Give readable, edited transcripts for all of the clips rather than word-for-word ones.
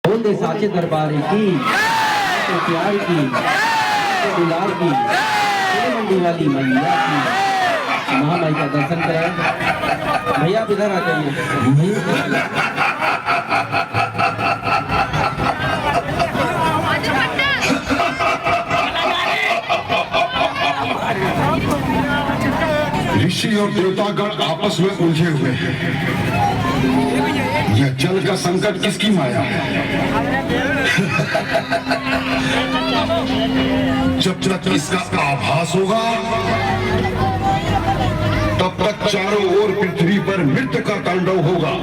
बोल दे साचे दरबार की तो प्यार की तो दुलार की मंडी वाली मैया की महामाई का दर्शन करें। भैया इधर आ जाइए। ऋषि और देवतागण आपस में उलझे हुए हैं। यह जल का संकट किसकी माया है? जब तक इसका आभास होगा तब तक चारों ओर पृथ्वी पर मृत्यु का तांडव होगा।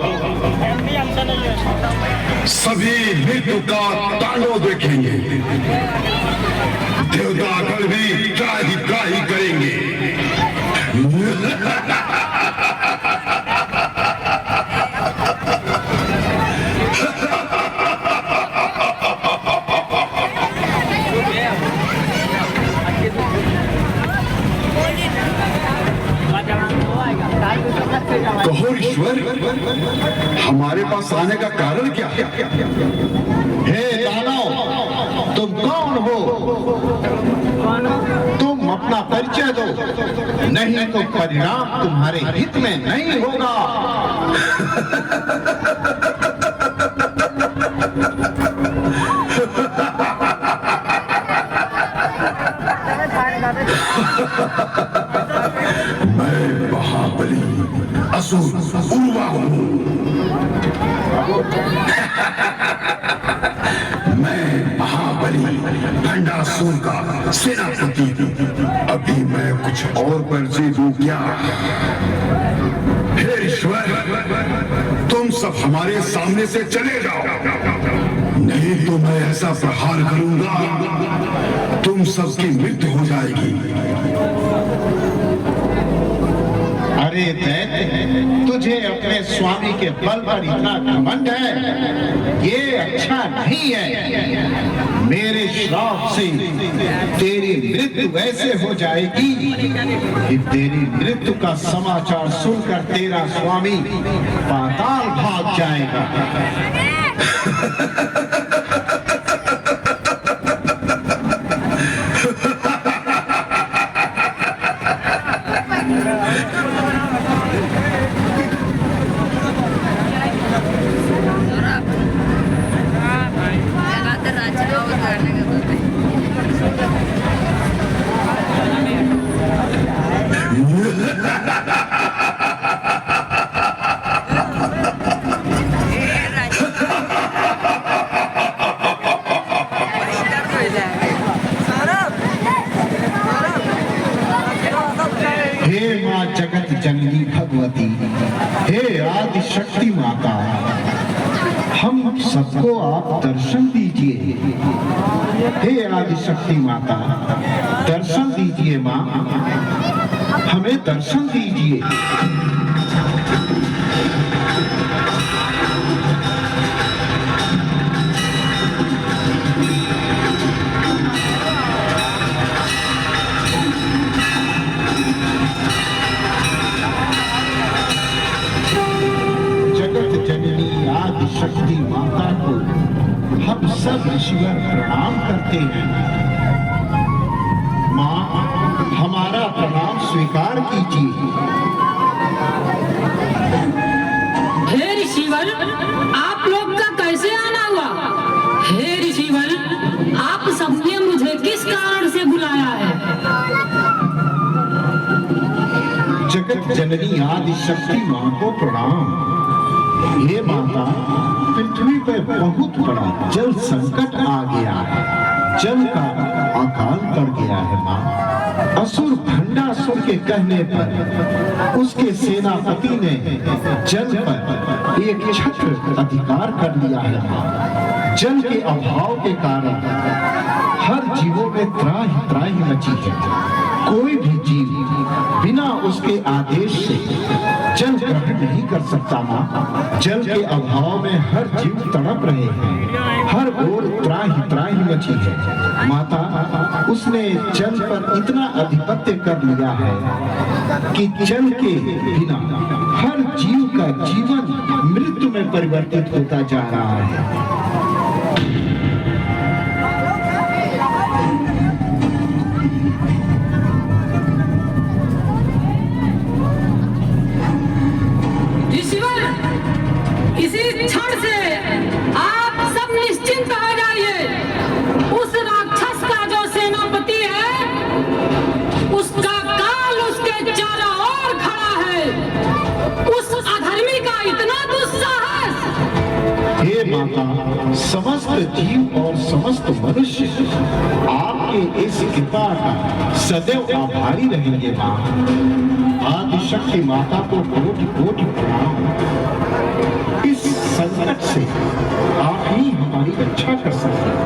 सभी मृत्यु का तांडव देखेंगे। देवतागण भी त्राही त्राही करेंगे। कहो ईश्वर, हमारे पास आने का कारण क्या है? हे दानव, तुम कौन हो? तुम अपना परिचय दो, नहीं तो परिणाम तुम्हारे हित में नहीं होगा। मैं महाबली असुर उर्वा हूँ। मैं महाबली भंडासुर का सेनापति हूँ। अभी मैं कुछ और परिचय दूं क्या? हे ईश्वर, तुम सब हमारे सामने से चले जाओ, नहीं तो मैं ऐसा प्रहार करूंगा तुम सबकी मृत्यु हो जाएगी। अरे दैत्य, तुझे अपने स्वामी के बल पर इतना घमंड है, ये अच्छा नहीं है। मेरे श्राप से तेरी मृत्यु ऐसे हो जाएगी कि तेरी मृत्यु का समाचार सुनकर तेरा स्वामी पाताल भाग जाएगा। जगत जननी भगवती, हे आदि शक्ति माता, हम सबको आप दर्शन दीजिए। हे आदि शक्ति माता, दर्शन दीजिए माँ, हमें दर्शन दीजिए। शक्ति माता को हम सब ऋषिवर प्रणाम करते हैं। माँ, हमारा प्रणाम स्वीकार कीजिए। हे ऋषिवर, आप लोग का कैसे आना हुआ? हे ऋषिवर, आप सबने मुझे किस कारण से बुलाया है? जगत जननी आदि शक्ति माँ को प्रणाम। हे माता, पृथ्वी पर बहुत बड़ा जल संकट आ गया है। जल का अकाल पड़ गया है माँ। असुर भंडासुर के कहने पर उसके सेनापति ने जल पर एक छत्र अधिकार कर लिया है माँ। जल के अभाव के कारण हर जीवों में त्राही त्राही मची है। कोई भी जीव बिना उसके आदेश से जल ग्रहण नहीं कर सकता माँ। जल के अभाव में हर जीव तड़प रहे हैं, हर ओर त्राही त्राही मची है माता। उसने जल पर इतना आधिपत्य कर लिया है कि जल के बिना हर जीव का जीवन मृत्यु में परिवर्तित होता जा रहा है। समस्त जीव और समस्त मनुष्य आपके इस कृपा का सदैव आभारी रहेंगे माँ। आदिशक्ति माता को कोटि कोटि प्रणाम। इस संकट से आप ही हमारी रक्षा कर सकते हैं।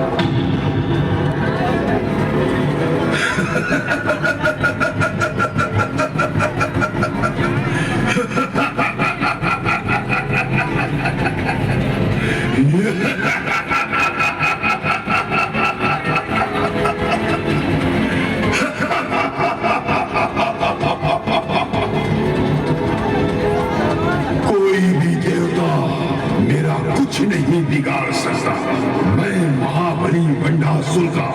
नहीं बिगाड़ सकता। मैं महाबली बंडासुर का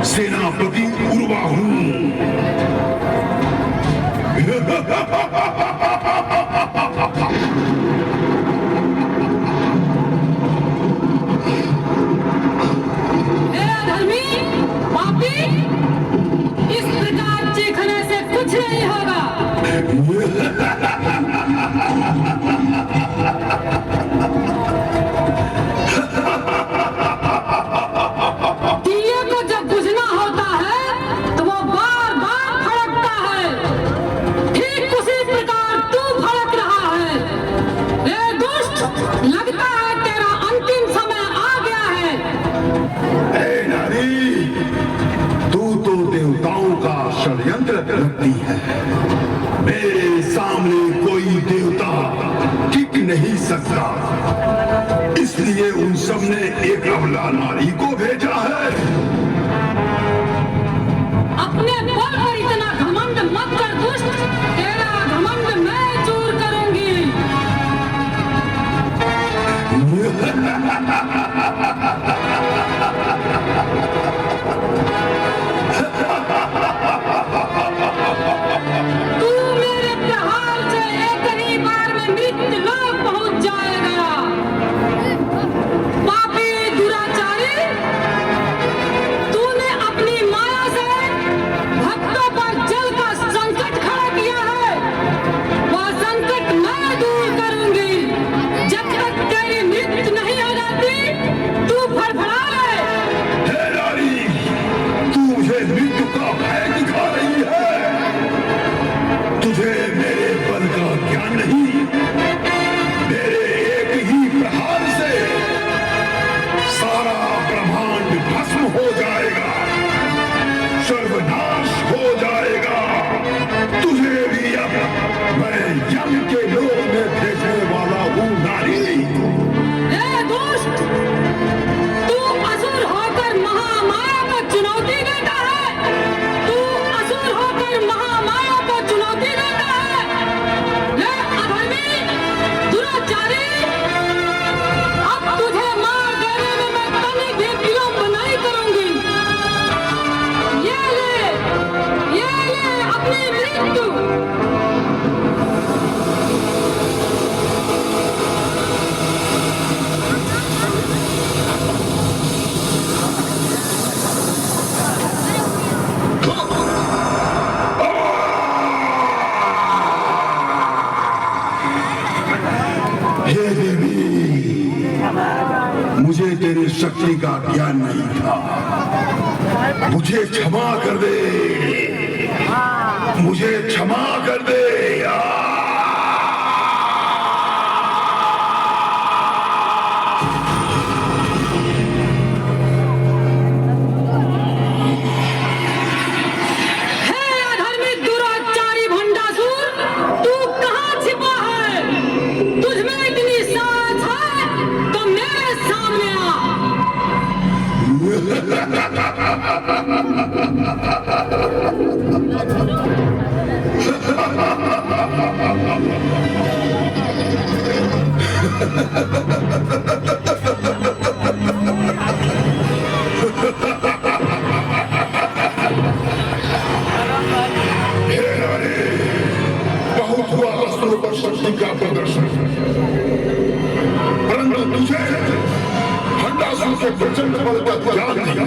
सेनापति उर्वा हूं। अधर्मी पापी, इस प्रकार चीखने से कुछ नहीं होगा। षड्यंत्र रखती है। मेरे सामने कोई देवता टिक नहीं सकता, इसलिए उन सब ने एक अबला नारी को भेजा है। अपने बल पर इतना घमंड मत कर दुष्ट, तेरा घमंड मैं चूर करूंगी। मुझे तेरी शक्ति का ज्ञान नहीं था। मुझे क्षमा कर दे, मुझे क्षमा कर दे। बहुत हुआ अस्त्रों पर शक्ति का प्रदर्शन, परंतु तुझे भंडासुर के प्रचंड बल का ज्ञान दिया।